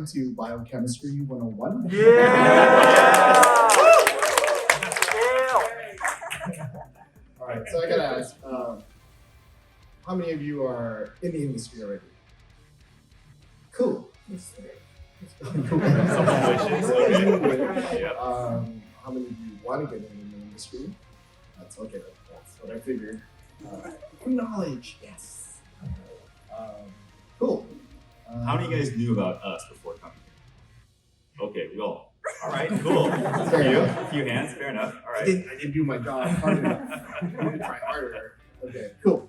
welcome to Biochemistry 101. Yeah! All right, so I gotta ask, how many of you are in the industry already? Cool. Someone wishes. Okay. Yeah. How many of you want to get in the industry? That's okay. That's what I figured. Knowledge, yes. Cool. How many of you guys knew about us before coming here? Okay, we all. All right, cool. A few hands, fair enough. All right. I didn't do my job hard enough. I need to try harder. Okay, cool.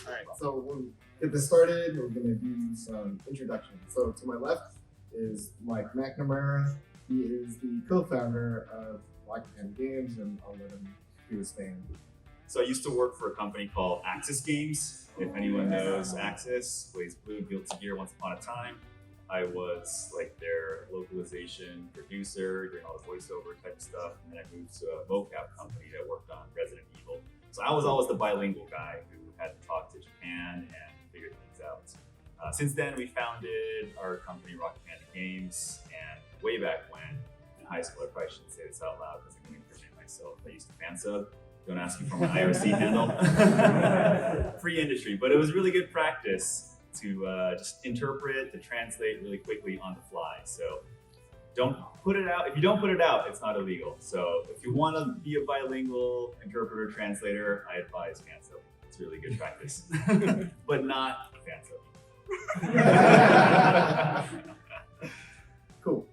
All right, so we'll get this started. We're gonna do some introduction. So to my left is Mike McNamara. He is the co-founder of Rocket Panda Games, and I'll let him do his thing. So I used to work for a company called Axis Games. If anyone knows Axis, Blaze Blue, Guilty Gear, Once Upon a Time. I was like their localization producer, doing all the voiceover type of stuff. And then I moved to a mocap company that worked on Resident Evil. So I was always the bilingual guy who had to talk to Japan and figure things out. Since then, we founded our company, Rocket Panda Games. And way back when, in high school, I probably shouldn't say this out loud because I'm going to incriminate myself. I used to fan sub. Don't ask me for my IRC handle. Free industry, but it was really good practice to just interpret, to translate really quickly on the fly. So don't put it out. If you don't put it out, it's not illegal. So if you want to be a bilingual interpreter, translator, I advise fan sub. It's really good practice, but not fan sub. Cool.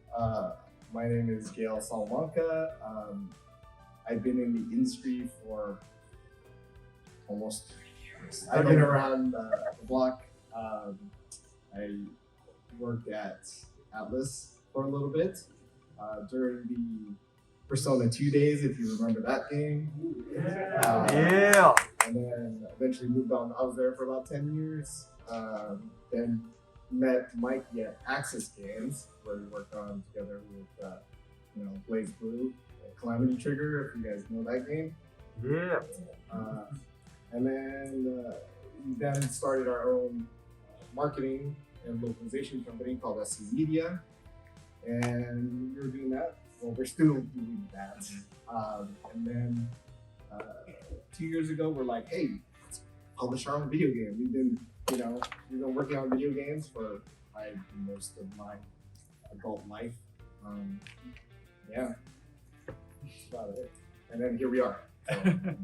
My name is Gail Salamanca. I've been in the industry for almost 3 years. I've been around the block. I worked at Atlas for a little bit during the Persona 2 days, if you remember that game. Yeah! And then eventually moved on. I was there for about 10 years. Then met Mikey at Axis Games, where we worked on together with Blaze Blue. Calamity Trigger, if you guys know that game. Yeah. And then we then started our own marketing and localization company called SC Media. And we were doing that. Well, we're still doing that. And then 2 years ago, we're like, hey, let's publish our own video game. We've been working on video games for most of my adult life. Yeah. That's about it. And then here we are,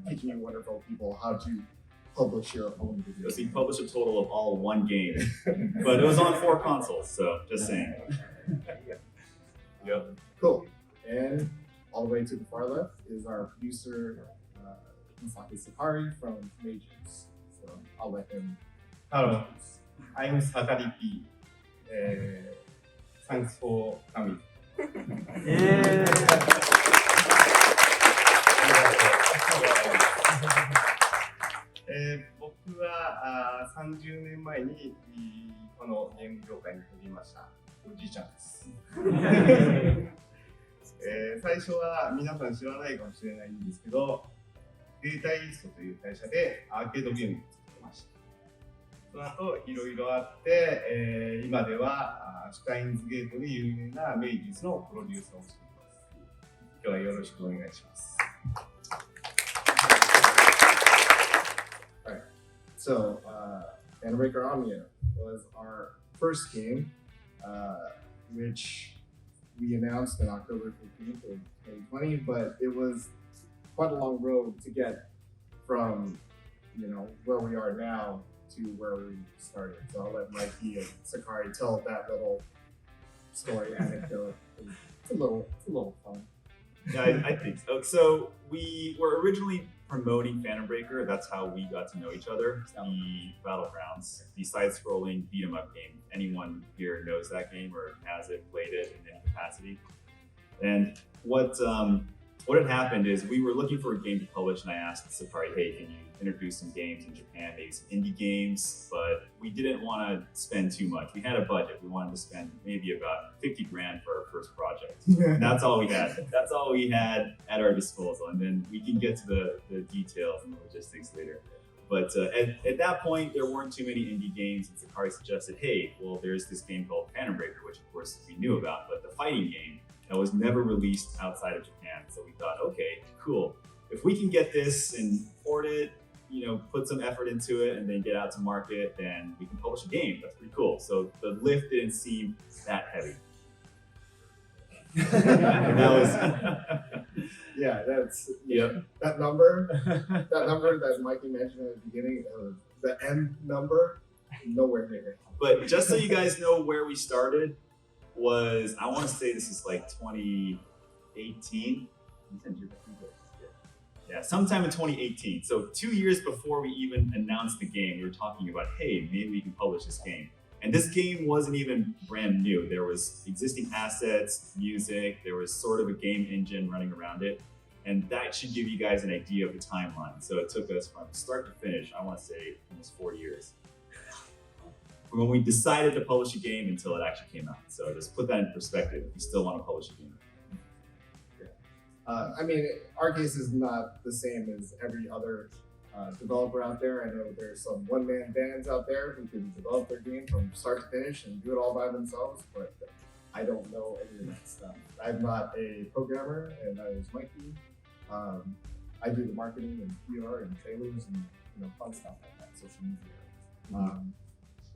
teaching you wonderful people how to publish your own video. So he published a total of all 1 game, but it was on 4 consoles, so just saying. Yep. Cool. And all the way to the far left is our producer, Masaki Sakari from Majors. So I'll let him. Hello, I'm Sakari P. Thanks for coming. Yeah! 僕は30年前にこのゲーム業界に飛びましたおじいちゃんです。最初は皆さん知らないかもしれないんですけど、データイーストという会社でアーケードゲームを作ってました。その後いろいろあって、今ではシュタインズゲートで有名なメイジスのプロデューサーをしています。今日はよろしくお願いします。So, Panda Breaker Omnia was our first game, which we announced on October 15th of 2020, but it was quite a long road to get from, where we are now to where we started. So I'll let Mikey and Sakari tell that little story anecdote. It's a little fun. Yeah, I think so. So we were originally promoting Phantom Breaker. That's how we got to know each other. The Battlegrounds, the side-scrolling beat-em-up game. Anyone here knows that game or has it, played it in any capacity? And what had happened is we were looking for a game to publish, and I asked Sakari, hey, can you introduce some games in Japan, maybe some indie games? But we didn't want to spend too much. We had a budget. We wanted to spend maybe about 50 grand for our first project. That's all we had. That's all we had at our disposal. And then we can get to the details and the logistics later. But at that point, there weren't too many indie games, and Sakari suggested, hey, well, there's this game called Phantom Breaker, which of course we knew about, but the fighting game that was never released outside of Japan. So we thought, okay, cool. If we can get this and port it, put some effort into it and then get out to market, then we can publish a game. That's pretty cool. So the lift didn't seem that heavy. And that was Yeah, that's Yep. that number that Mikey mentioned at the beginning, the M number, nowhere near. But just so you guys know where we started was, I want to say this is like 2018. Yeah, sometime in 2018. So 2 years before we even announced the game, we were talking about, hey, maybe we can publish this game. And this game wasn't even brand new. There was existing assets, music, there was sort of a game engine running around it. And that should give you guys an idea of the timeline. So it took us from start to finish, I want to say almost 4 years. From when we decided to publish a game until it actually came out. So just put that in perspective if you still want to publish a game. I mean, our case is not the same as every other developer out there. I know there's some one-man bands out there who can develop their game from start to finish and do it all by themselves, but I don't know any of that stuff. I'm not a programmer, and I was Mikey. I do the marketing and PR and trailers and fun stuff like that, social media.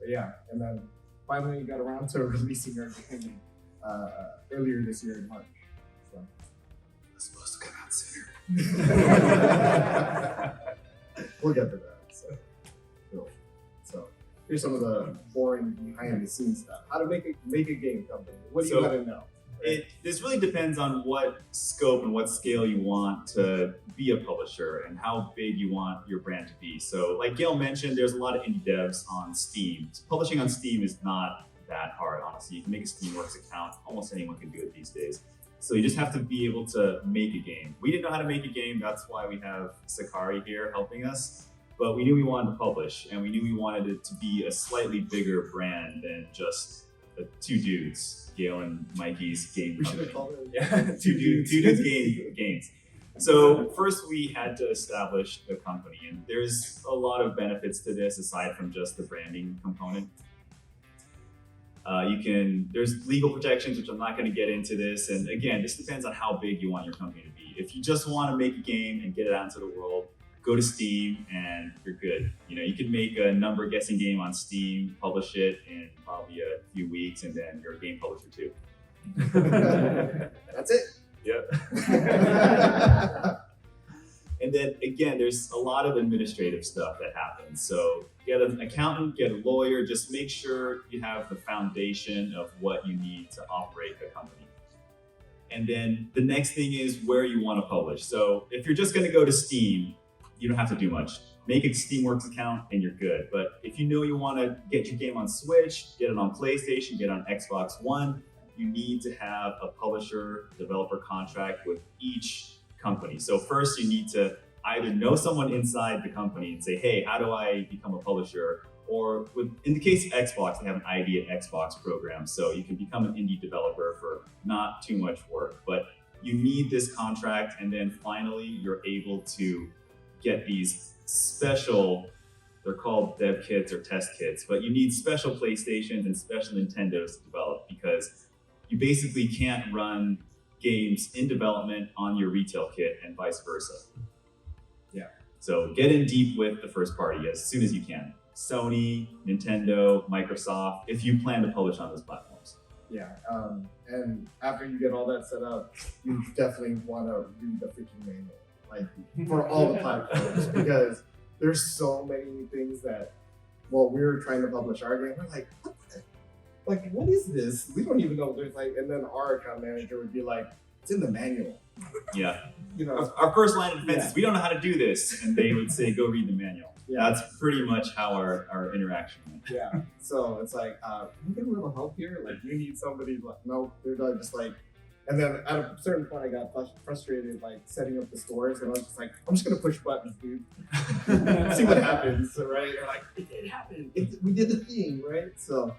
But yeah, and then finally we got around to releasing our game earlier this year in March. So. It's supposed to come out sooner. We'll get to that. So here's some of the boring behind the scenes stuff. How to make a game company. What do you gotta know? This really depends on what scope and what scale you want to be a publisher and how big you want your brand to be. So like Gail mentioned, there's a lot of indie devs on Steam. So publishing on Steam is not that hard, honestly. You can make a Steamworks account. Almost anyone can do it these days. So you just have to be able to make a game. We didn't know how to make a game. That's why we have Sakari here helping us. But we knew we wanted to publish, and we knew we wanted it to be a slightly bigger brand than just the two dudes, Gail and Mikey's game We should company. have called it Yeah, two dudes games. So first we had to establish the company, and there's a lot of benefits to this aside from just the branding component. There's legal protections, which I'm not going to get into this. And again, this depends on how big you want your company to be. If you just want to make a game and get it out into the world, go to Steam and you're good. You can make a number guessing game on Steam, publish it in probably a few weeks, and then you're a game publisher too. That's it. Yep. And then again, there's a lot of administrative stuff that happens. So get an accountant, get a lawyer, just make sure you have the foundation of what you need to operate the company. And then the next thing is where you want to publish. So if you're just going to go to Steam, you don't have to do much. Make a Steamworks account and you're good. But if you want to get your game on Switch, get it on PlayStation, get it on Xbox One, you need to have a publisher-developer contract with each company. So first you need to either know someone inside the company and say, hey, how do I become a publisher? Or in the case of Xbox, they have an ID at Xbox program. So you can become an indie developer for not too much work. But you need this contract, and then finally you're able to get these special, they're called dev kits or test kits, but you need special PlayStations and special Nintendos to develop, because you basically can't run games in development on your retail kit and vice versa. Yeah. So get in deep with the first party as soon as you can. Sony, Nintendo, Microsoft, if you plan to publish on those platforms. Yeah, and after you get all that set up, you definitely want to read the freaking manual, like for all the platforms, because there's so many things that, well, we were trying to publish our game, we're like, what is this? We don't even know what there's like, and then our account manager would be like, it's in the manual. Yeah. Our first line of defense is, we don't know how to do this, and they would say, go read the manual. Yeah. That's pretty much how our interaction went. Yeah. So it's like, can we get a little help here? Like, you need somebody, like, no, they're not just like, and then at a certain point I got frustrated, like setting up the stores, and I was just like, I'm just gonna push buttons, dude. See what happens, right? They're like, it happened. We did the thing, right? So,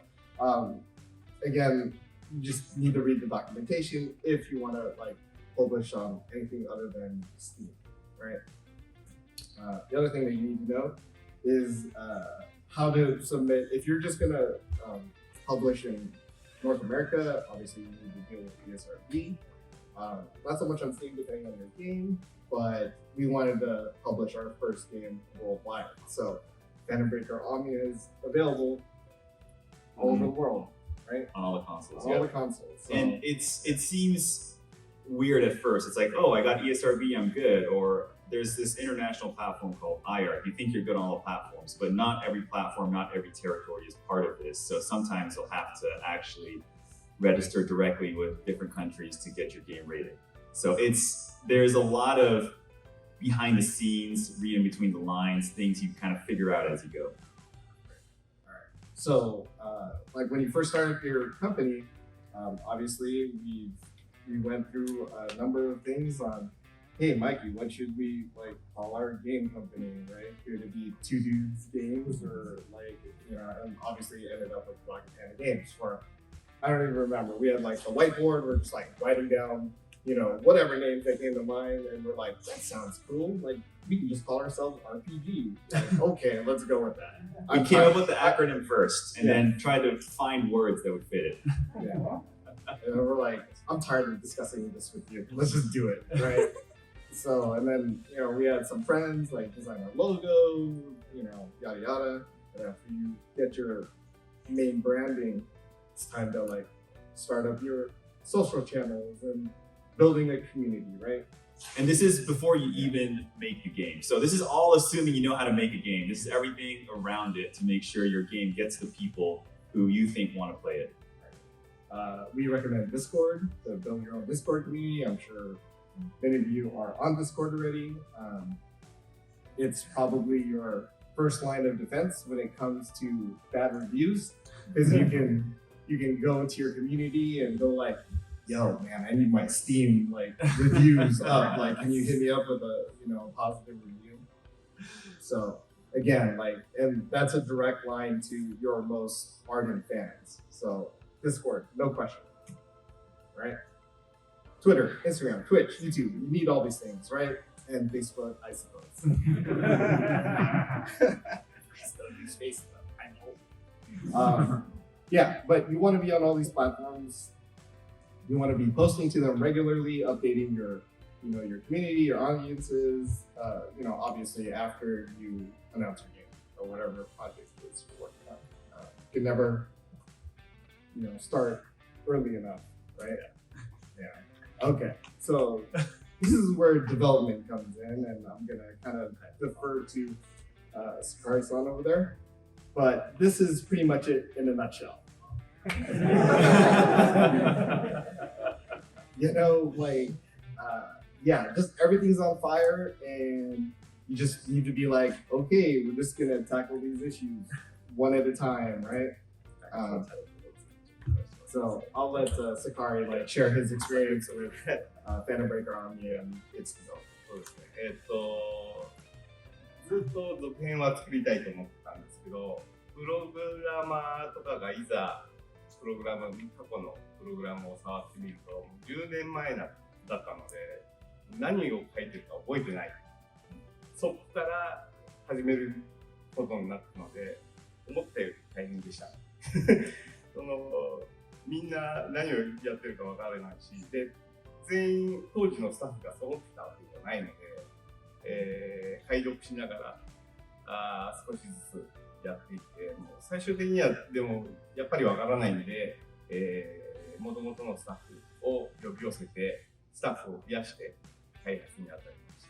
again, you just need to read the documentation if you want to like publish on anything other than Steam, right? The other thing that you need to know is how to submit. If you're just gonna publish in North America, obviously you need to deal with ESRB. Not so much on Steam depending on your game, but we wanted to publish our first game worldwide. So Panda Breaker Omnia is available all over the world, right? On all the consoles. All the consoles. So. And it seems weird at first. It's like, oh, I got ESRB, I'm good. Or there's this international platform called IARC. You think you're good on all the platforms, but not every platform, not every territory is part of this. So sometimes you'll have to actually register directly with different countries to get your game rated. So there's a lot of behind the scenes, reading between the lines, things you kind of figure out as you go. All right. So, like when you first started your company, obviously we went through a number of things on, hey, Mikey, what should we like call our game company, right? Could it be Two Dudes Games or like, you know, and obviously it ended up with Rocket Panda Games for, I don't even remember. We had like the whiteboard, we're just like writing down, you know, whatever names that came to mind, and we're like, that sounds cool. Like, we can just call ourselves RPG. Like, okay, let's go with that. We came up with the acronym first, and then tried to find words that would fit it. Yeah. And we're like, I'm tired of discussing this with you. Let's just do it, right? So, and then, you know, we had some friends like design our logo, you know, yada yada. And after you get your main branding, it's time to like start up your social channels and building a community, right? And this is before you even make the game. So this is all assuming you know how to make a game. This is everything around it to make sure your game gets the people who you think want to play it. We recommend Discord to build your own Discord community. I'm sure many of you are on Discord already. It's probably your first line of defense when it comes to bad reviews, because you can go into your community and go like, yo, man, I need my Steam like reviews up. Like, can you hit me up with a positive review? So again, like, and that's a direct line to your most ardent fans. So Discord, no question, right? Twitter, Instagram, Twitch, YouTube, you need all these things, right? And Facebook, I suppose. I still use Facebook, I know. Yeah, but you want to be on all these platforms. You want to be posting to them regularly, updating your community, your audiences. Obviously after you announce your game or whatever project it is you're working on. You can never, start early enough, right? Yeah. Okay. So this is where development comes in, and I'm gonna kind of defer to Sakari-san over there. But this is pretty much it in a nutshell. Just everything's on fire, and you just need to be like, okay, we're just gonna tackle these issues one at a time, right? So I'll let Sakari share his experience with Panda Breaker Omnia and its development. そうですね。ずっと続編は作りたいと思ってたんですけど、プログラマーとかがいざ過去のプログラムを触ってみると、10年前だったので、何を書いてるか覚えてない。そこから始めることになったので、思ったより大変でした。みんな何をやってるかわからないし、で、全員当時のスタッフが揃ってたわけじゃないので、解読しながら少しずつやっていって、もう最終的にはでもやっぱりわからないんで、もともとのスタッフを呼び寄せて、スタッフを増やして開発に当たりまし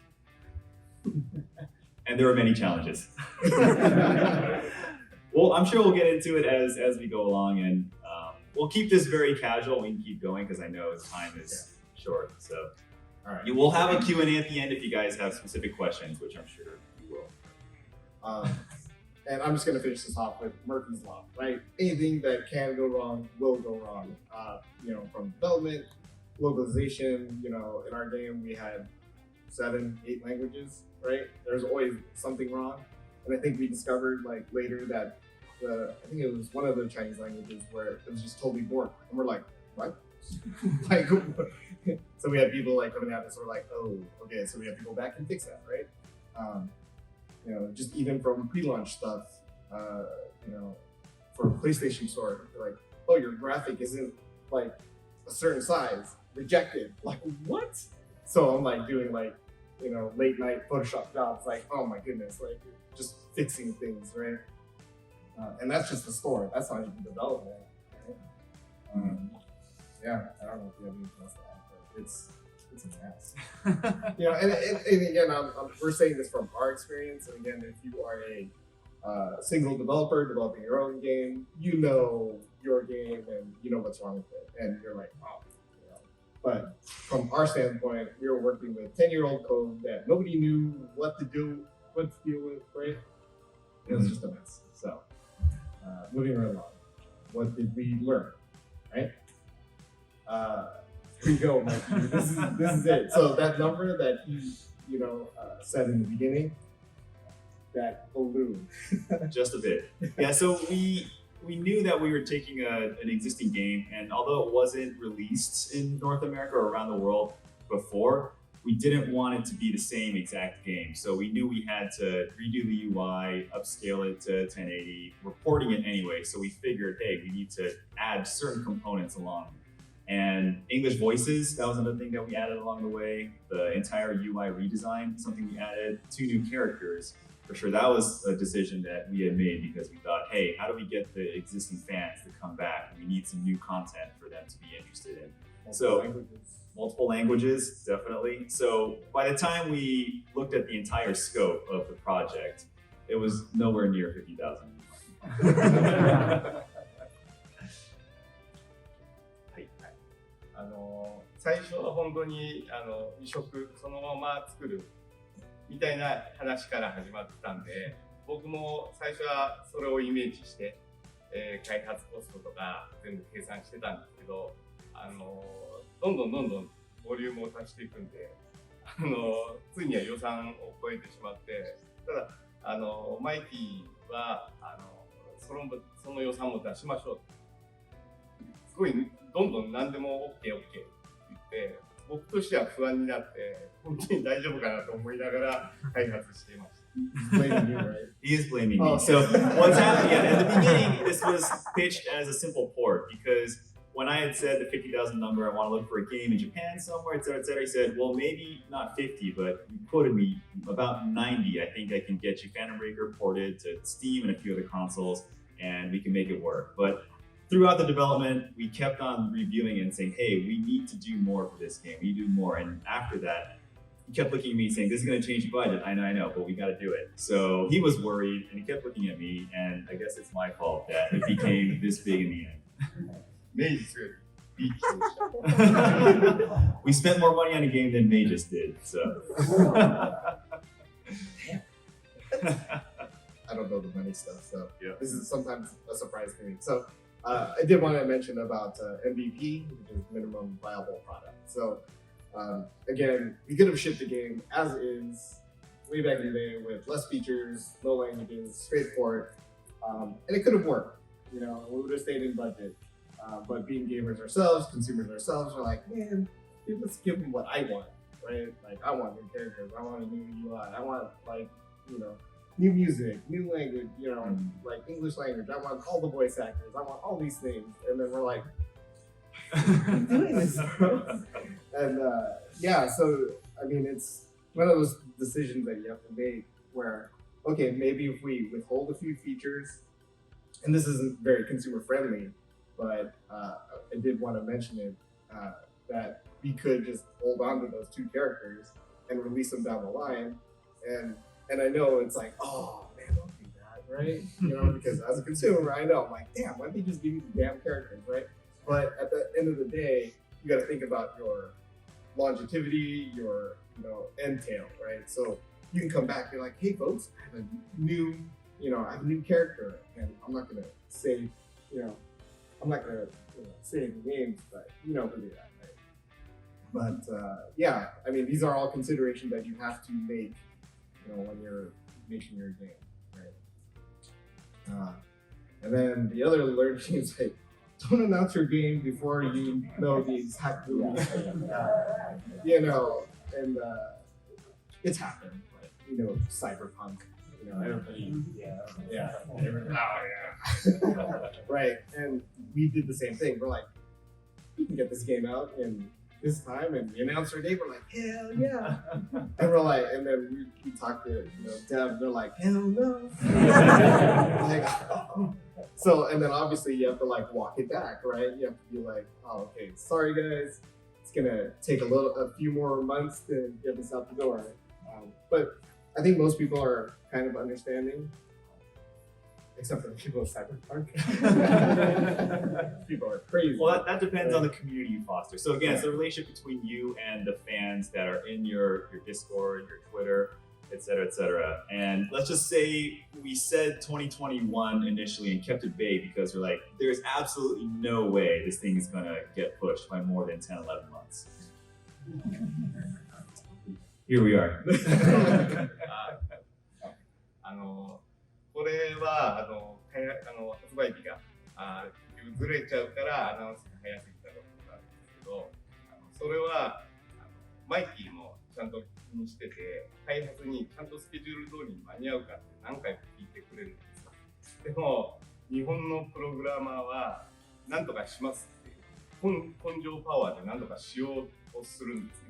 た。And there were many challenges. Well, I'm sure we'll get into it as we go along, and we'll keep this very casual. We can keep going because I know time is short. So, all right, we'll have a Q&A at the end if you guys have specific questions, which I'm sure you will. And I'm just going to finish this off with Murphy's Law, right? Anything that can go wrong will go wrong. From development, localization. In our game we had 7, 8 languages, right? There's always something wrong. And I think we discovered later that I think it was one of the Chinese languages where it was just totally bored. And we're like, what? So we had people coming at us, we're like, oh, okay, so we have to go back and fix that, right? you know, just even from pre-launch stuff, you know, for PlayStation Store, they're like, oh, your graphic isn't like a certain size, rejected. Like, what? So I'm like doing like, you know, late night Photoshop jobs, like, oh my goodness, like just fixing things, right? And that's just the store. That's not even development. Right? Yeah, I don't know if you have anything else to add, but it's a mess. You know, and again, we're saying this from our experience. And again, if you are a single developer developing your own game, you know your game and you know what's wrong with it, and you're like, oh. You know. But from our standpoint, we were working with 10-year-old code that nobody knew what to do, what to deal with, right? It was just a mess. So, moving right along, what did we learn, right? Here you go, Mikey. This is it. So that number that you know said in the beginning, that balloon. Just a bit. Yeah, so we knew that we were taking an existing game, and although it wasn't released in North America or around the world before, we didn't want it to be the same exact game. So we knew we had to redo the UI, upscale it to 1080, reporting it anyway. So we figured, hey, we need to add certain components along. And English voices, that was another thing that we added along the way. The entire UI redesign, something we added. 2 new characters. For sure, that was a decision that we had made because we thought, hey, how do we get the existing fans to come back? We need some new content for them to be interested in. Multiple languages, definitely. So by the time we looked at the entire scope of the project, it was nowhere near 50,000. 最初は本当に移植そのまま作るみたいな話から始まってたんで、僕も最初はそれをイメージして、開発コストとか全部計算してたんですけど、どんどんボリュームを足していくんで、ついには予算を超えてしまって、ただマイキーはその予算を出しましょう。すごいどんどん何でも OK って言って、僕としては不安になって、本当に大丈夫かなと思いながら開発していました。Blaming you, right? He is blaming me. So what's happening? Yeah, at the beginning, this was pitched as a simple port because when I had said the 50,000 number, I want to look for a game in Japan somewhere, et cetera, he said, well, maybe not 50, but you quoted me about 90. I think I can get you Phantom Breaker ported to Steam and a few other consoles, and we can make it work. But throughout the development, we kept on reviewing it and saying, hey, we need to do more for this game. We need to do more. And after that, he kept looking at me saying, this is going to change the budget. I know, but we got to do it. So he was worried and he kept looking at me, and I guess it's my fault that it became this big in the end. We spent more money on a game than May just did, so. I don't know the money stuff, so yeah. This is sometimes a surprise to me. So I did want to mention about MVP, which is minimum viable product. So again, we could have shipped the game as is way back in the day with less features, no languages, straightforward, and it could have worked. You know, we would have stayed in budget. But being gamers ourselves, consumers ourselves, we're like, man, dude, let's give them what I want, right? Like, I want new characters, I want a new UI, I want, like, you know, new music, new language, you know, like English language, I want all the voice actors, I want all these things. And then we're like, I'm doing this, bro. And yeah, so, I mean, it's one of those decisions that you have to make where, okay, maybe if we withhold a few features, and this isn't very consumer friendly, but I did want to mention it, that we could just hold on to those 2 characters and release them down the line. And I know it's like, oh man, don't do that, right? You know, because as a consumer, I know, I'm like, damn, why don't they just give me the damn characters, right? But at the end of the day, you got to think about your longevity, your, you know, end tail, right? So you can come back, you're like, hey folks, I have a new, you know, I have a new character, and I'm not gonna say, you know, I'm not gonna say any names, but you know who they are, right? But yeah, I mean, these are all considerations that you have to make, you know, when you're making your game, right? And then the other alert is like, don't announce your game before you know the exact release. You know, and it's happened. Like, you know, Cyberpunk you know, everybody, yeah, right. And we did the same thing. We're like, we can get this game out in this time, and we announced our date. We're like, hell yeah! And we're like, and then we talked to Dev. They're like, hell no! Like, oh. So, and then obviously you have to like walk it back, right? You have to be like, oh, okay, sorry guys, it's gonna take a few more months to get this out the door. But I think most people are kind of understanding, except for the people of Cyberpunk. People are crazy. Well, that depends on the community you foster. So again, it's the relationship between you and the fans that are in your Discord, your Twitter, et cetera, and let's just say we said 2021 initially and kept it vague because we're like, there's absolutely no way this thing is gonna get pushed by more than 10, 11 months. Here we are. これは発売日がずれちゃうからアナウンスが早すぎたことなんですけど、それはマイキーもちゃんと気にしてて、開発にちゃんとスケジュール通りに間に合うかって何回も聞いてくれるんですよ。でも日本のプログラマーは何とかしますっていう根性パワーで何とかしようとするんですね。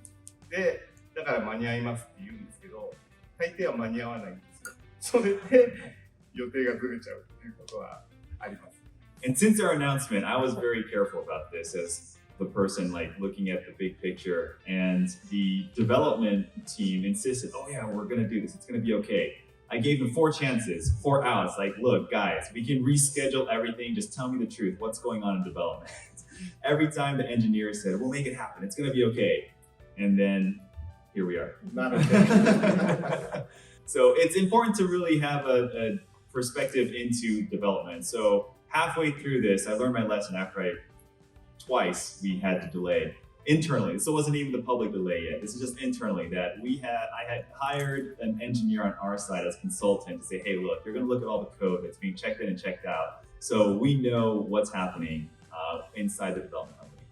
で、だから間に合いますって言うんですけど、大抵は間に合わないんですよ。それで予定がずれちゃうっていうことはあります。And since our announcement, I was very careful about this as the person like looking at the big picture, and the development team insisted, oh yeah, we're gonna do this, it's gonna be okay. I gave them 4 chances, 4 outs, like, look guys, we can reschedule everything, just tell me the truth, what's going on in development. Every time the engineer said, we'll make it happen, it's gonna be okay. And then here we are. Not okay. So it's important to really have a perspective into development. So halfway through this, I learned my lesson after twice we had to delay internally. This wasn't even the public delay yet. This is just internally that I had hired an engineer on our side as consultant to say, hey, look, you're going to look at all the code that's being checked in and checked out. So we know what's happening inside the development company.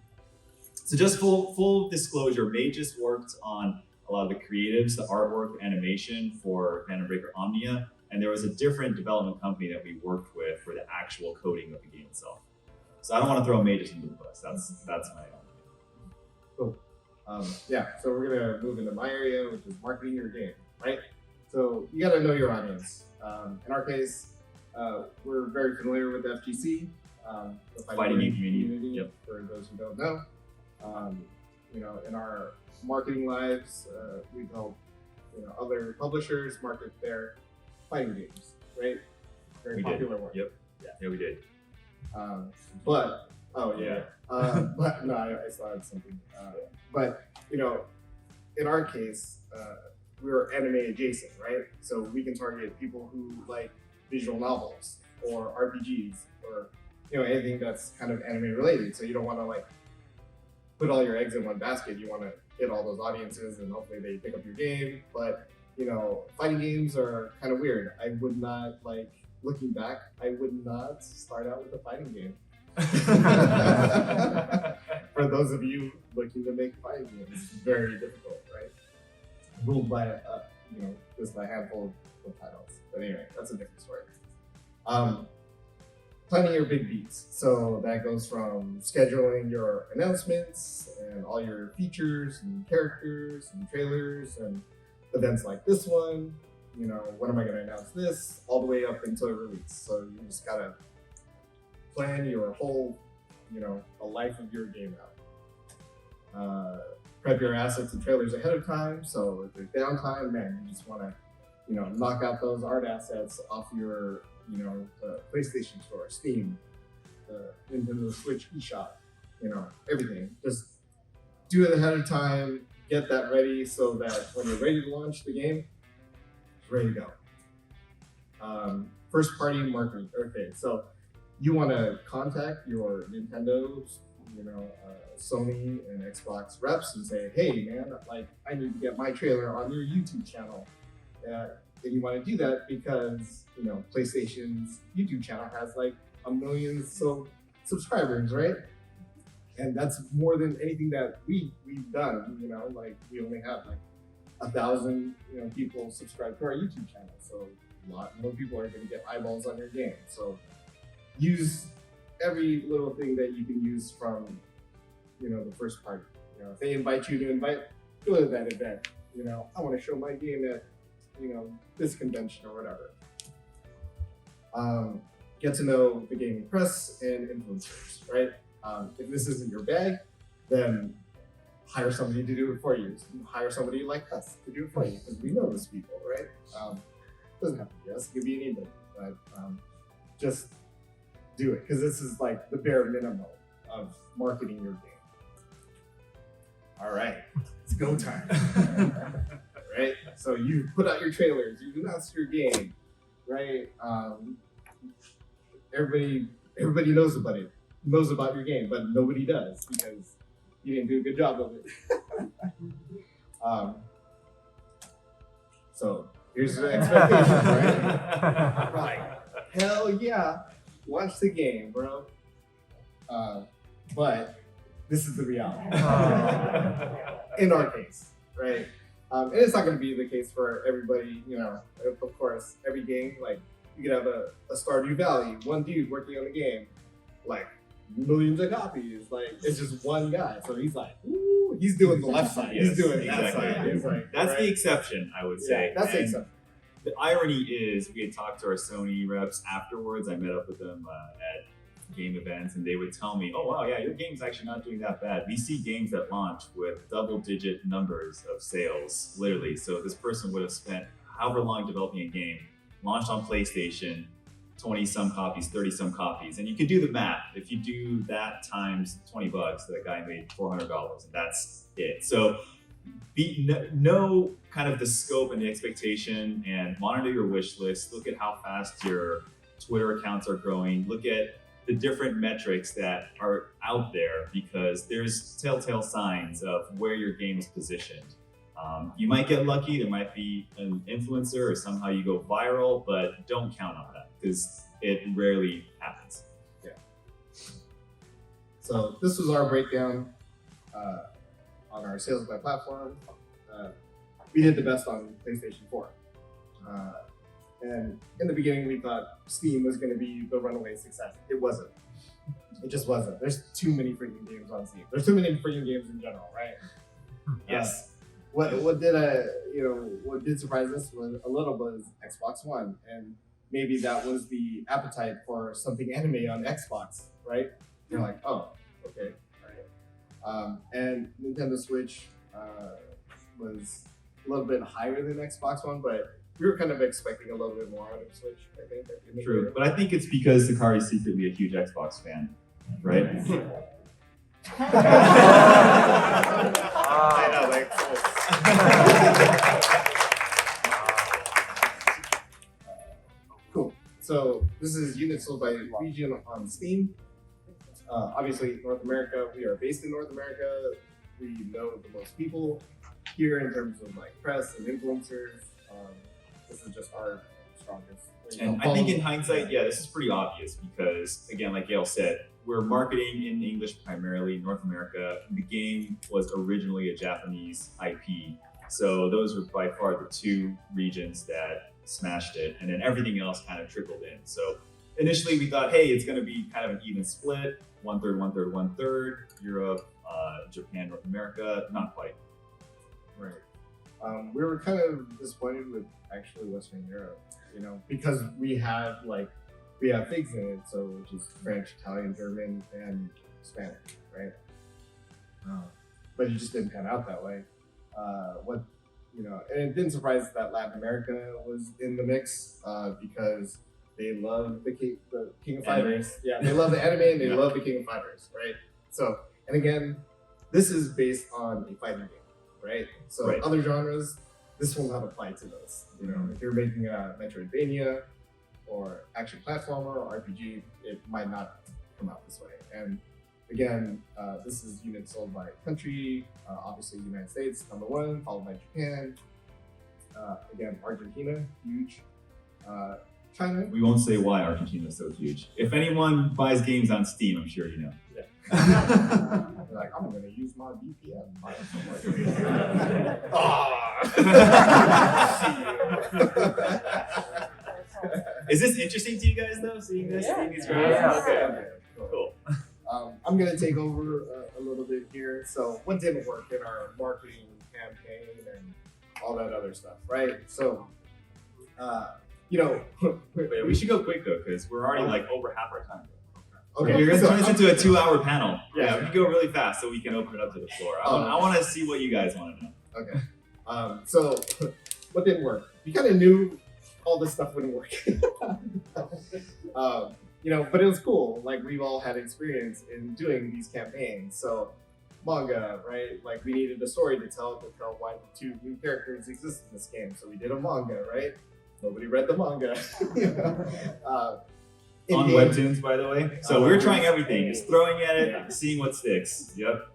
So just full disclosure, May just worked on a lot of the creatives, the artwork, the animation for Phantom Breaker Omnia. And there was a different development company that we worked with for the actual coding of the game itself. So I don't want to throw Majors into the bus. That's my Cool. Yeah, so we're gonna move into my area, which is marketing your game, right? So you gotta know your audience. In our case, we're very familiar with FGC, the Fighting Game Community. Yep. For those who don't know, in our marketing lives, we've helped other publishers market their fighting games, right? Very popular one. Yep. Yeah, we did. But no, I saw something. But in our case, we were anime adjacent, right? So we can target people who like visual novels or RPGs or anything that's kind of anime related. So you don't want to like put all your eggs in one basket. You want to hit all those audiences, and hopefully they pick up your game. But fighting games are kind of weird. I would not looking back, I would not start out with a fighting game. For those of you looking to make fighting games, it's very difficult, right? Ruled by just a handful of titles. But anyway, that's a different story. Planning your big beats. So that goes from scheduling your announcements and all your features and characters and trailers and events like this one. When am I going to announce this? All the way up until release. So you just gotta plan your whole, the life of your game out. Prep your assets and trailers ahead of time. So if there's downtime, man, you just want to, knock out those art assets off your, the PlayStation Store, Steam, the Nintendo Switch eShop, everything. Just do it ahead of time. Get that ready so that when you're ready to launch the game, it's ready to go. First party marketing. Okay, so you want to contact your Nintendo's, Sony and Xbox reps and say, hey man, I need to get my trailer on your YouTube channel. And you want to do that because, PlayStation's YouTube channel has 1 million subscribers, right? And that's more than anything that we've done. We only have 1,000 people subscribe to our YouTube channel. So a lot more people are going to get eyeballs on your game. So use every little thing that you can use from, the first party. If they invite you to go to that event. I want to show my game at, this convention or whatever. Get to know the gaming press and influencers, right? If this isn't your bag, then hire somebody to do it for you. Hire somebody like us to do it for you, because we know those people, right? Doesn't have to be us, it could be anybody, but just do it, because this is like the bare minimum of marketing your game. All right, it's go time. Right? So you put out your trailers, you announce your game, right? Everybody knows about your game, but nobody does because you didn't do a good job of it. So here's the expectation, right? Right. Hell yeah, watch the game, bro. But this is the reality. In our case, right? And it's not going to be the case for everybody, of course, every game, like, you could have a Stardew Valley, one dude working on a game, like, millions of copies, like, it's just one guy, so he's like, ooh, he's doing the left side, Yes, he's doing exactly. that side, he's like, That's right? the exception, I would say. Yeah, that's the And exception. the irony is, we had talked to our Sony reps afterwards. I met up with them at game events, and they would tell me, oh wow, yeah, your game's actually not doing that bad. We see games that launch with double-digit numbers of sales, literally. So this person would have spent however long developing a game, launched on PlayStation, 20-some copies, 30-some copies, and you can do the math. If you do that times $20, that guy made $400, and that's it. So know kind of the scope and the expectation, and monitor your wish list. Look at how fast your Twitter accounts are growing. Look at the different metrics that are out there, because there's telltale signs of where your game is positioned. You might get lucky, there might be an influencer or somehow you go viral, but don't count on that because it rarely happens. Yeah. So this was our breakdown on our sales by platform. We did the best on PlayStation 4. And in the beginning, we thought Steam was going to be the runaway success. It wasn't. It just wasn't. There's too many freaking games on Steam. There's too many freaking games in general, right? Yes. What did surprise us was a little was Xbox One, and maybe that was the appetite for something anime on Xbox, right? You're like, oh, okay, all right. And Nintendo Switch was a little bit higher than Xbox One, but we were kind of expecting a little bit more out of Switch, I think. True, but I think it's because Sakari's secretly a huge Xbox fan, right? I know, like, cool. So this is units sold by region on Steam. Obviously, North America, we are based in North America. We know the most people here in terms of like press and influencers. This is just our strongest. And I think in hindsight, yeah, this is pretty obvious because, again, like Gail said, we're marketing in English primarily, North America. The game was originally a Japanese IP. So those were by far the two regions that smashed it. And then everything else kind of trickled in. So initially we thought, hey, it's going to be kind of an even split, 1/3, 1/3, 1/3, Europe, Japan, North America, not quite. Right. We were kind of disappointed with actually Western Europe, because we have things in it, so which is French, Italian, German, and Spanish, right? But it just didn't pan out that way. And it didn't surprise that Latin America was in the mix because they love the King of Fighters. Yeah, they love the anime and they love the King of Fighters, right? So, and again, this is based on a fighting game, right? So Right. Other genres, this will not apply to those. If you're making a Metroidvania or action platformer or RPG, it might not come out this way. And again, this is units sold by country. Obviously, United States, #1, followed by Japan. Again, Argentina, huge. China. We won't say why Argentina is so huge. If anyone buys games on Steam, I'm sure you know. They're like, I'm gonna use my VPN. Is this interesting to you guys though? Seeing this, seeing these drawings? Yeah. Okay. Cool. I'm gonna take over a little bit here. So what didn't work in our marketing campaign and all that other stuff, right? So, Wait, we should go quick though, because we're already like over half our time. okay. You're gonna so turn this into a 2-hour panel. Yeah. We can go really fast so we can open it up to the floor. I want to see what you guys want to know. Okay. So what didn't work? We kind of knew all this stuff wouldn't work. But it was cool. Like we've all had experience in doing these campaigns. So manga, right? Like we needed a story to tell why the two new characters exist in this game. So we did a manga, right? Nobody read the manga. On Webtoons, by the way. So we're trying everything. Just throwing at it, seeing what sticks. Yep.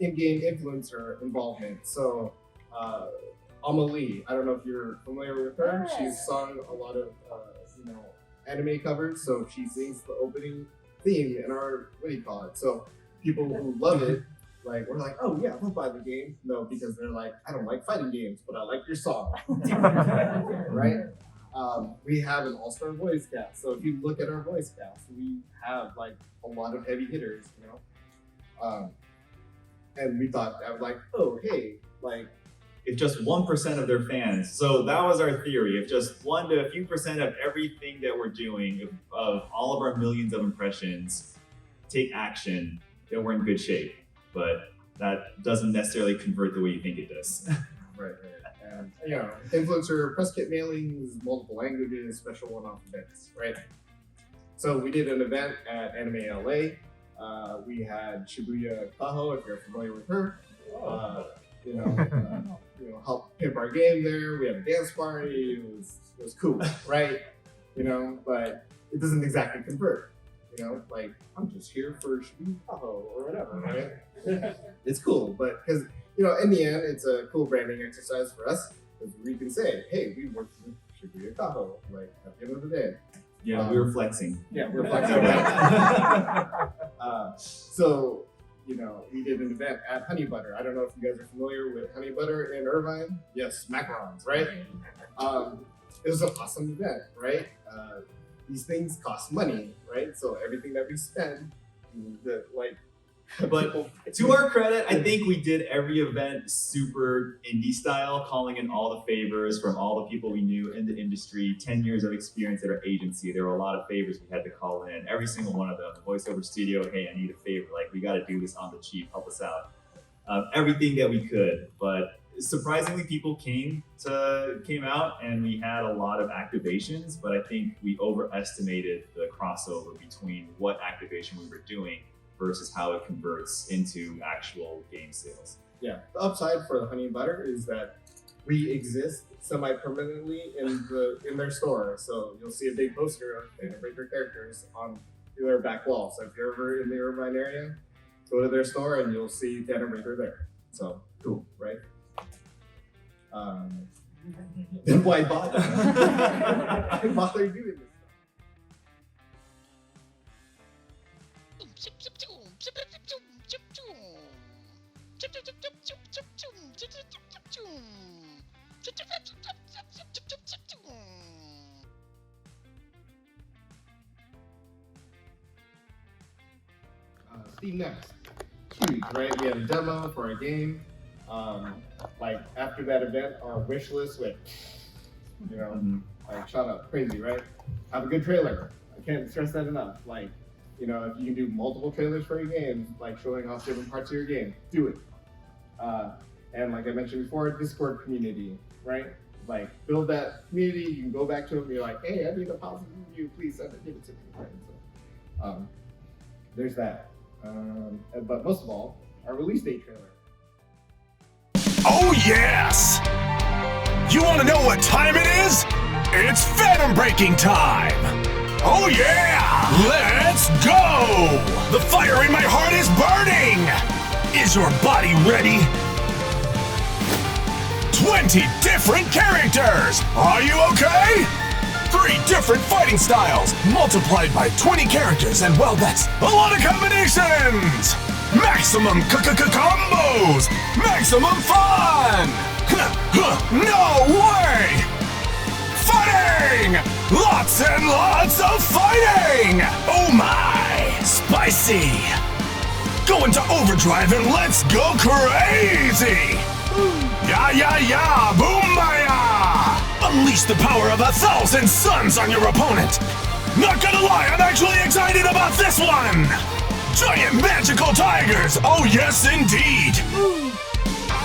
In-game influencer involvement. So Amelie, I don't know if you're familiar with her. She's sung a lot of anime covers, so she sings the opening theme in our so people who love it, like we're like, oh yeah, we'll buy the game. No, because they're like, I don't like fighting games, but I like your song. Right? We have an all-star voice cast. So if you look at our voice cast, we have like a lot of heavy hitters, and we thought that was like, oh hey, like If just 1% of their fans. So that was our theory. If just 1 to a few percent of everything that we're doing, of all of our millions of impressions, take action, then we're in good shape. But that doesn't necessarily convert the way you think it does. Right. And influencer press kit mailings, multiple languages, special one-off events, right? So we did an event at Anime LA. We had Shibuya Kaho, if you're familiar with her. Help pimp our game there. We had a dance party. It was cool, right? But it doesn't exactly convert. Like I'm just here for Shibuya Kaho or whatever, right? It's cool, but because in the end, it's a cool branding exercise for us because we can say, hey, we worked with Shibuya Kaho, like at the end of the day. Yeah, we were flexing. Yeah, we're flexing. So, we did an event at Honey Butter. I don't know if you guys are familiar with Honey Butter in Irvine. Yes, macarons, right? It was an awesome event, right? These things cost money, right? So everything that we spend, But to our credit, I think we did every event super indie style, calling in all the favors from all the people we knew in the industry, 10 years of experience at our agency. There were a lot of favors we had to call in. Every single one of them, the voiceover studio, hey, I need a favor. Like, we got to do this on the cheap, help us out. Everything that we could. But surprisingly, people came out and we had a lot of activations, but I think we overestimated the crossover between what activation we were doing versus how it converts into actual game sales. Yeah, the upside for the Honey Butter is that we exist semi-permanently in their store. So you'll see a big poster of Phantom Breaker characters on their back wall. So if you're ever in the Irvine area, go to their store and you'll see Phantom Breaker there. So cool, right? Then why bother? Why bother doing this? Steam Next, huge, right? We had a demo for our game. Like after that event, our wish list went, like shot up crazy, right? Have a good trailer. I can't stress that enough. Like, if you can do multiple trailers for your game, like showing off different parts of your game, do it. And like I mentioned before, Discord community, right? Like build that community. You can go back to them and be like, hey, I need a positive review. Please send it, give it to me. Right? So, there's that. But most of all, our release date trailer. Oh yes! You want to know what time it is? It's Phantom Breaking time! Oh yeah! Let's go! The fire in my heart is burning! Is your body ready? 20 different characters! Are you okay? 3 different fighting styles, multiplied by 20 characters, and well, that's a lot of combinations! Maximum combos! Maximum fun! No way! Fighting! Lots and lots of fighting! Oh my! Spicy! Go into overdrive and let's go crazy! Boom-baya! Unleash the power of 1,000 suns on your opponent! Not gonna lie, I'm actually excited about this one! Giant magical tigers! Oh yes, indeed!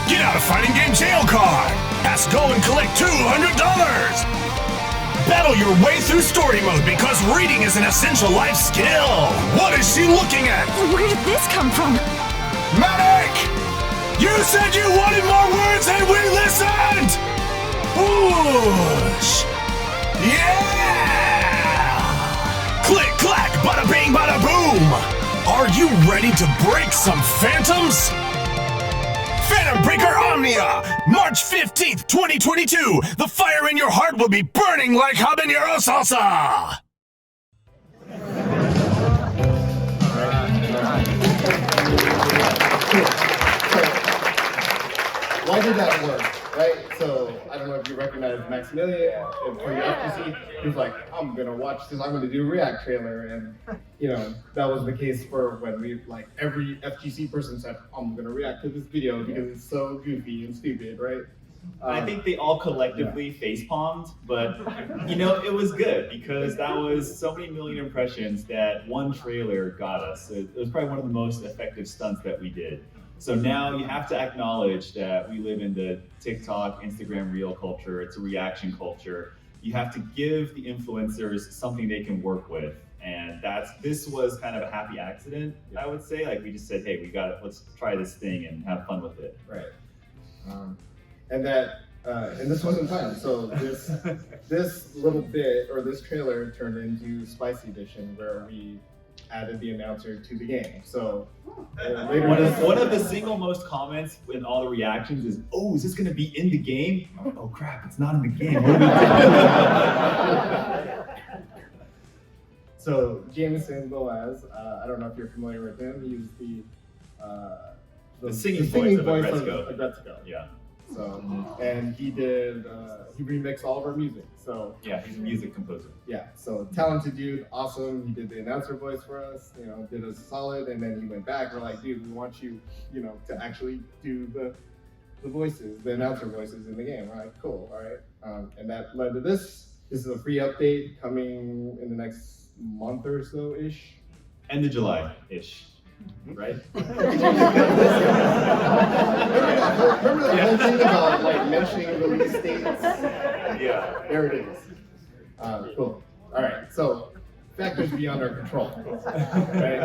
Get out a fighting game jail card! Let's go and collect $200! Battle your way through story mode because reading is an essential life skill! What is she looking at? Where did this come from? Medic! You said you wanted more words and we listened! Whoosh! Yeah! Click, clack, bada bing, bada boom! Are you ready to break some phantoms? Phantom Breaker Omnia! March 15th, 2022! The fire in your heart will be burning like habanero salsa! Why did that work, right? So I don't know if you recognize Maximilian and for your FGC. He was like, I'm gonna watch this. I'm gonna do a React trailer, and that was the case for when we every FGC person said, I'm gonna react to this video because it's so goofy and stupid, right? I think they all collectively facepalmed, but it was good because that was so many million impressions that one trailer got us. It was probably one of the most effective stunts that we did. So now you have to acknowledge that we live in the TikTok, Instagram Reel culture. It's a reaction culture. You have to give the influencers something they can work with. And this was kind of a happy accident, I would say. Like we just said, hey, let's try this thing and have fun with it. Right. And this wasn't planned. So this little bit or this trailer turned into Spicy Edition where we added the announcer to the game. So later one of the single most comments in all the reactions is, "Oh, is this going to be in the game?" Oh crap, it's not in the game. What are we doing? So Jameson Boaz, I don't know if you're familiar with him. He's the singing voice of Agretzko. Yeah. So and he remixed all of our music. So yeah, he's a music composer. Yeah, so talented dude, awesome. He did the announcer voice for us, did us solid, and then he went back. We're like, dude, we want you, to actually do the voices, the announcer voices in the game. We're like, cool, all right. And that led to this. This is a free update coming in the next month or so ish. End of July-ish. Right? Remember that whole thing about mentioning release dates? Yeah. There it is. Cool. All right. So factors beyond our control. Right?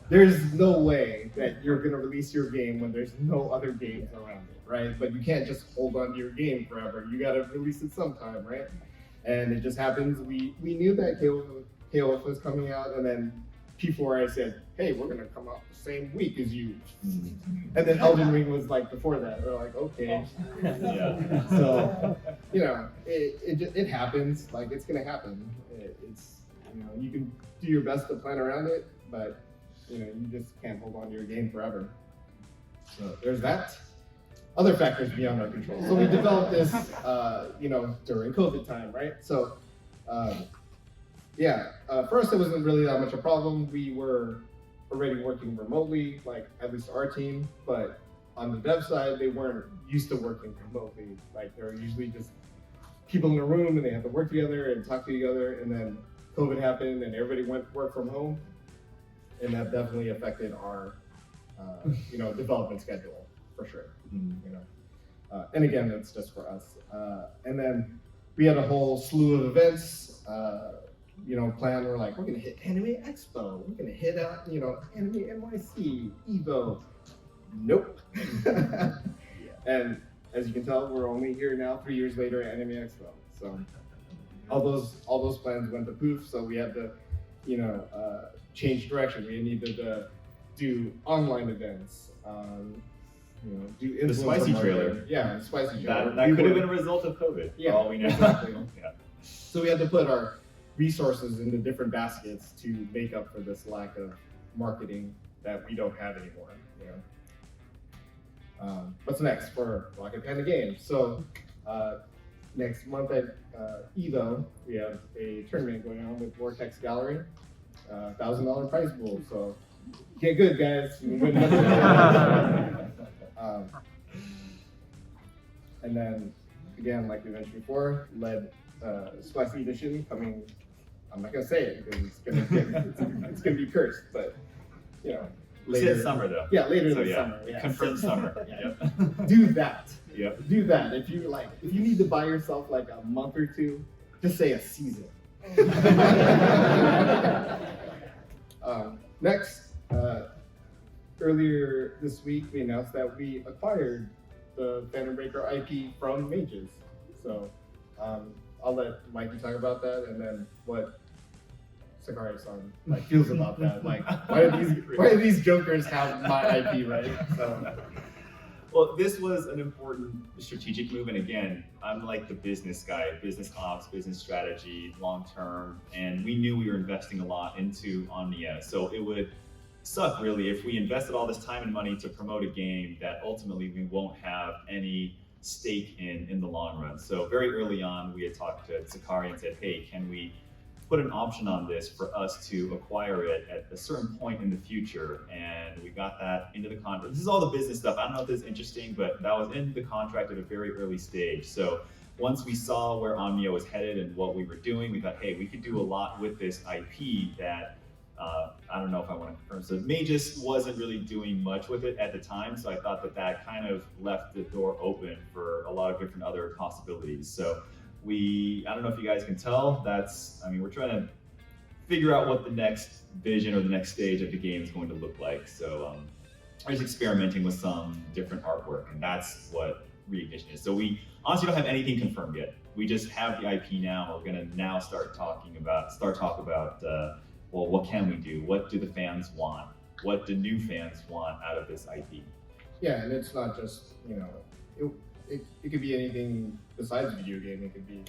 There's no way that you're gonna release your game when there's no other games around it, right? But you can't just hold on to your game forever. You gotta release it sometime, right? And it just happens. We knew that KOF was coming out, and then P4I said, hey, we're gonna come out the same week as you. And then Elden Ring was before that. We're like, okay. Yeah. So, it happens. It's gonna happen. It's you can do your best to plan around it, but you just can't hold on to your game forever. So there's that. Other factors beyond our control. So we developed this, during COVID time, right? So, first it wasn't really that much a problem. We were already working remotely, at least our team, but on the dev side, they weren't used to working remotely. They were usually just people in a room and they had to work together and talk to each other, and then COVID happened and everybody went work from home, and that definitely affected our, development schedule for sure. And again, that's just for us. And then we had a whole slew of events, plan. We're like, we're gonna hit Anime Expo. We're gonna hit out, Anime NYC, Evo. Nope. And as you can tell, we're only here now 3 years later at Anime Expo. So all those plans went to poof. So we had to, change direction. We needed to do online events. Do the spicy trailer. Yeah, the spicy trailer. That could have been a result of COVID. Yeah, all we know. Exactly. Yeah. So we had to put our resources into different baskets to make up for this lack of marketing that we don't have anymore. What's next for Rocket Panda Games? So next month at Evo, we have a tournament going on with Vortex Gallery, $1,000 prize pool. So get good, guys. You win nothing. And then again, like we mentioned before, led Spicy Edition coming. I'm not gonna say it because it's gonna be cursed, but you know. We said summer though. Yeah, later So, this yeah, summer. Yeah. confirmed summer. Yeah. Yep. Do that. Yep. Do that. If you need to buy yourself like a month or two, just say a season. Next, earlier this week, we announced that we acquired the Phantom Breaker IP from Mages. So I'll let Mikey talk about that, and then what Sakari-san feels about that. Like, why do these jokers have my IP, right? So. Well, this was an important strategic move, and again, I'm like the business guy, business ops, business strategy, long term, and we knew we were investing a lot into Omnia, so it would suck really if we invested all this time and money to promote a game that ultimately we won't have any stake in the long run. So very early on, we had talked to Sakari and said, hey, can we put an option on this for us to acquire it at a certain point in the future, and we got that into the contract. This is all the business stuff. I don't know if this is interesting, but that was in the contract at a very early stage. So once we saw where Omnia was headed and what we were doing, we thought, hey, we could do a lot with this IP that I don't know if I want to confirm. So Magus wasn't really doing much with it at the time, so I thought that kind of left the door open for a lot of different other possibilities. So I don't know if you guys can tell, we're trying to figure out what the next vision or the next stage of the game is going to look like. So I was experimenting with some different artwork, and that's what Reignition is. So we honestly don't have anything confirmed yet. We just have the IP now. We're gonna now start talk about, well, what can we do? What do the fans want? What do new fans want out of this IP? Yeah, and it's not just, it could be anything besides video game. It could be,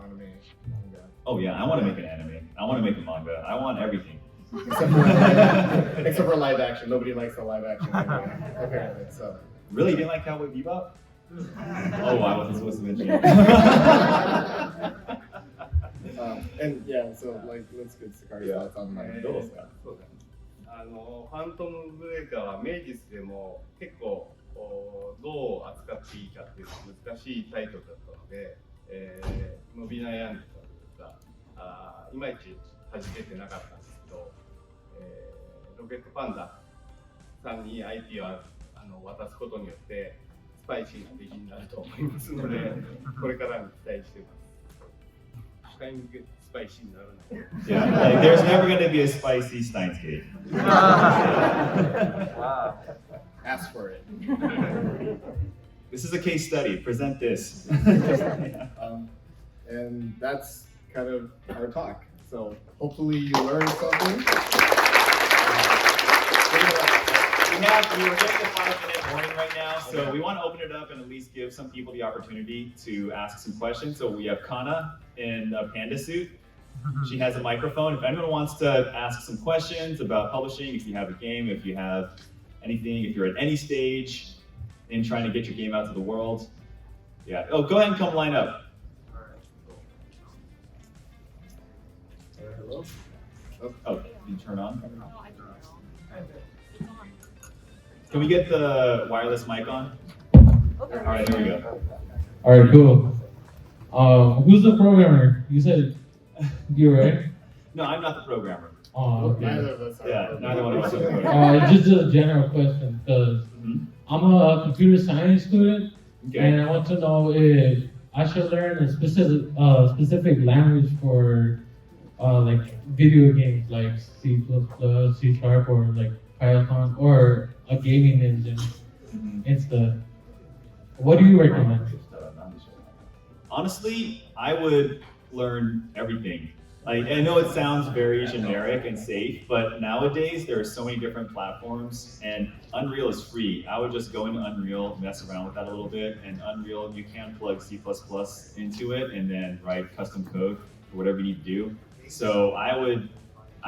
anime, manga. Oh yeah, I want to make an anime. I want to make a manga. I want everything. Except for live action. Nobody likes the live action anime, apparently. So. Really? You didn't like Cowboy Bebop? Oh, I wasn't supposed to mention it. And yeah, so let's get Sakari's thoughts on those stuff. ファントムブレイカーはメイジスでも結構どう扱っていいかっていうのが難しいタイトルだったので、伸び悩んでたというか、いまいち弾けてなかったんですけど、ロケットパンダさんに IP を渡すことによってスパイシーな出来になると思いますので、これからに期待しています。Spicy. Yeah, there's never going to be a spicy Steins Gate. Wow. Ask for it. This is a case study. Present this. And that's kind of our talk. So hopefully you learned something. We're getting a 5-minute warning right now, so we want to open it up and at least give some people the opportunity to ask some questions. So we have Kana in a panda suit. She has a microphone. If anyone wants to ask some questions about publishing, if you have a game, if you have anything, if you're at any stage in trying to get your game out to the world, yeah. Oh, go ahead and come line up. Hello? Oh, did you turn on? Can we get the wireless mic on? All right, there we go. All right, cool. Who's the programmer? You said you, right? No, I'm not the programmer. Oh, okay. Neither of us are. Yeah, neither one of us are the programmer. Just a general question, because I'm a computer science student, and I want to know if I should learn a specific language for like video games, like C++, C#, or like Python, or a gaming engine instead. What do you recommend? Honestly, I would learn everything. Like, I know it sounds very generic and safe, but nowadays there are so many different platforms, and Unreal is free. I would just go into Unreal, mess around with that a little bit, and Unreal, you can plug C++ into it and then write custom code for whatever you need to do. So I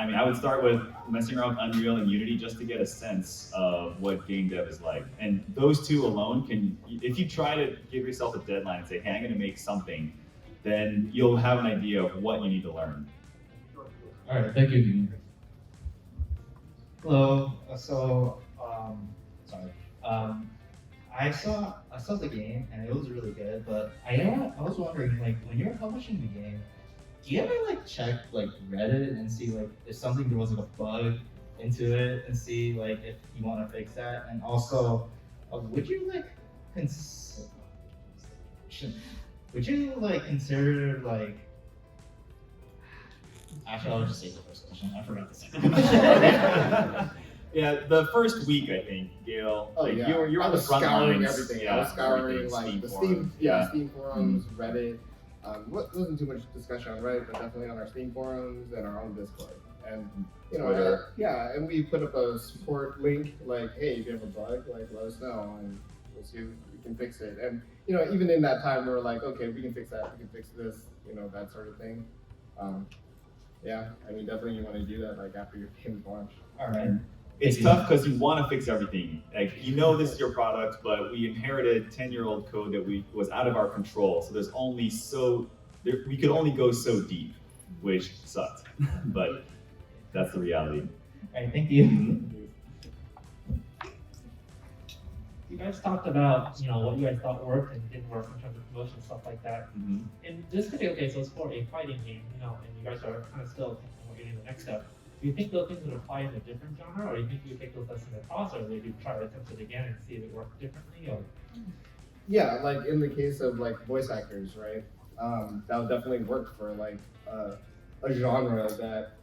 I mean, I would start with messing around with Unreal and Unity just to get a sense of what game dev is like. And those two alone can, if you try to give yourself a deadline and say, hey, I'm gonna make something, then you'll have an idea of what you need to learn. All right, thank you. Hello. I saw the game and it was really good, but I was wondering, like, when you're publishing the game, do you ever like check like Reddit and see like if something there was like a bug into it and see like if you want to fix that? And also, would you like consider like? Actually, I'll just say the first question. I forgot the second question. Yeah, the first week, I think, Gail, Oh, like yeah. you're I on the was front scouring lines. everything. Yeah, I was scouring everything, like Steam the forums. Steam forums, Reddit. Wasn't too much discussion on Reddit, but definitely on our Steam forums and our own Discord. And Twitter. and we put up a support link like, hey, if you have a bug, like let us know, and we'll see if we can fix it. And even in that time, we were like, okay, we can fix that, we can fix this, that sort of thing. Yeah, I mean, definitely you want to do that like after your game's launched. All right. It's tough because you want to fix everything. Like this is your product, but we inherited 10-year-old code that was out of our control. So there's only we could only go so deep, which sucked. But that's the reality. All right. Thank you. You guys talked about, what you guys thought worked and didn't work in terms of promotion and stuff like that. Mm-hmm. And this could be okay, so it's for a fighting game, and you guys are kind of still thinking what you're doing the next step. Do you think those things would apply in a different genre, or do you think you would take those lessons across, or would you try to attempt it again and see if it worked differently? Or? Yeah, like in the case of like voice actors, right? That would definitely work for like a genre that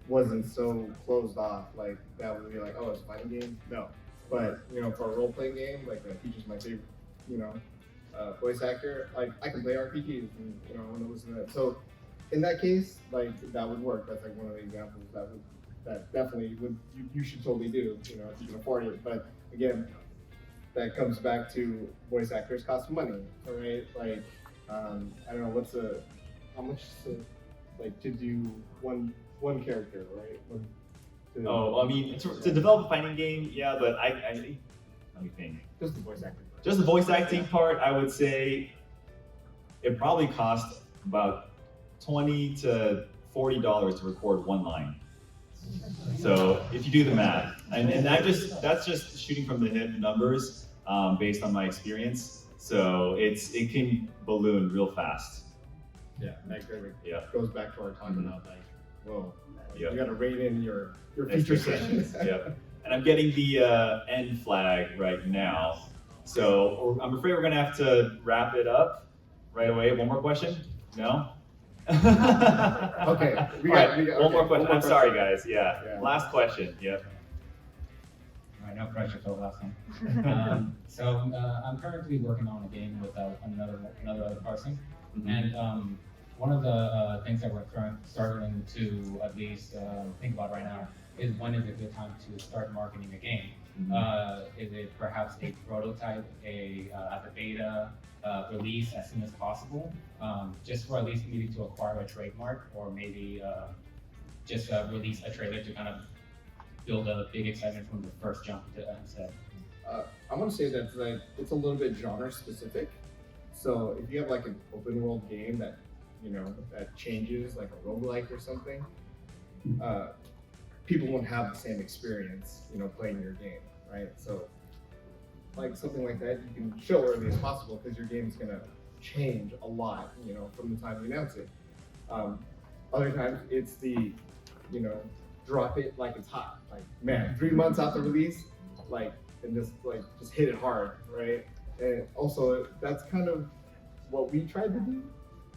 wasn't so closed off. Like that would be like, oh, it's a fighting game? No. But for a role-playing game, like Peach is my favorite, voice actor. Like I can play RPGs, and I want to listen to that. So in that case, like that would work. That's like one of the examples that definitely would you should totally do. If you can afford it. But again, that comes back to voice actors cost money, right? Like I don't know how much to do one character, right? I mean, to develop a fighting game, yeah, but I let me think. Just the voice acting. Just the voice acting part, I would say it probably cost about $20 to $40 to record one line. So if you do the math, and that's just shooting from the hip numbers based on my experience. So it can balloon real fast. Yeah, that Yeah. goes back to our talk about like, whoa, Yep. you got to rein in your feature sessions. Yep. And I'm getting the end flag right now. So I'm afraid we're gonna have to wrap it up right away. One more question? No? Okay. One more question. I'm sorry, guys. Yeah. Yeah. Last question. Yep. All right, no pressure for the last one. I'm currently working on a game with another person, and one of the things that we're starting to at least think about right now is when is a good time to start marketing a game. Is it perhaps a prototype, at the beta release as soon as possible, just for at least maybe to acquire a trademark, or maybe just release a trailer to kind of build a big excitement from the first jump to set? I want to say that it's a little bit genre specific. So if you have like an open world game that that changes, like a roguelike or something, people won't have the same experience, playing your game, right? So like something like that, you can show early as possible because your game's gonna change a lot, from the time you announce it. Other times it's the, drop it like it's hot. Like, man, 3 months after release, and just hit it hard, right? And also that's kind of what we tried to do,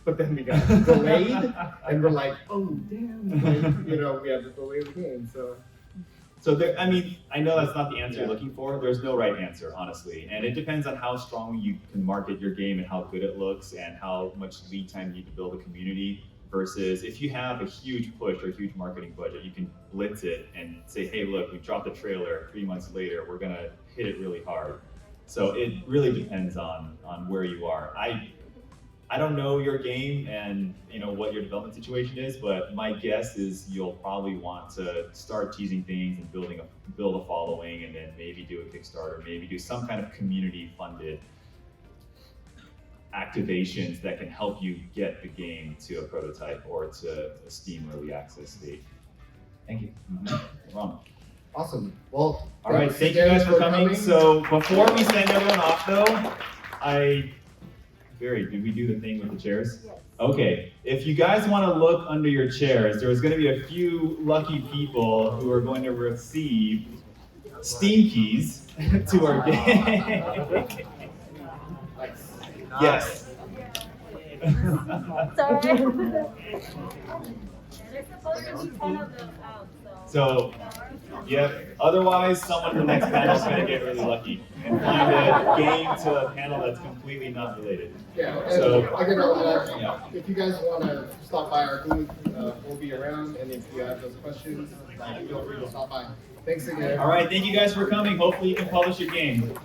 but then we got delayed, and we're like, oh damn, we had to delay the game. So there, I mean, I know that's not the answer you're looking for. There's no right answer, honestly. And it depends on how strong you can market your game and how good it looks and how much lead time you need to build a community, versus if you have a huge push or a huge marketing budget, you can blitz it and say, hey, look, we dropped the trailer 3 months later, we're gonna hit it really hard. So it really depends on where you are. I I don't know your game and what your development situation is, but my guess is you'll probably want to start teasing things and build a following, and then maybe do a Kickstarter, maybe do some kind of community-funded activations that can help you get the game to a prototype or to a Steam early access state. Thank you. Wrong. Awesome. Well, All right, thanks thank you again guys for coming. So before we send everyone off though, did we do the thing with the chairs? Yes. Okay, if you guys want to look under your chairs, there's going to be a few lucky people who are going to receive Steam keys to our game. Yes. Sorry. There's supposed to be 10 of them out, So, yep. Otherwise, someone in the next panel is going to get really lucky and find a game to a panel that's completely not related. Yeah, and So- again, if you guys want to stop by our booth, we'll be around, and if you have those questions, feel free to stop by. Thanks again. All right, thank you guys for coming. Hopefully you can publish your game.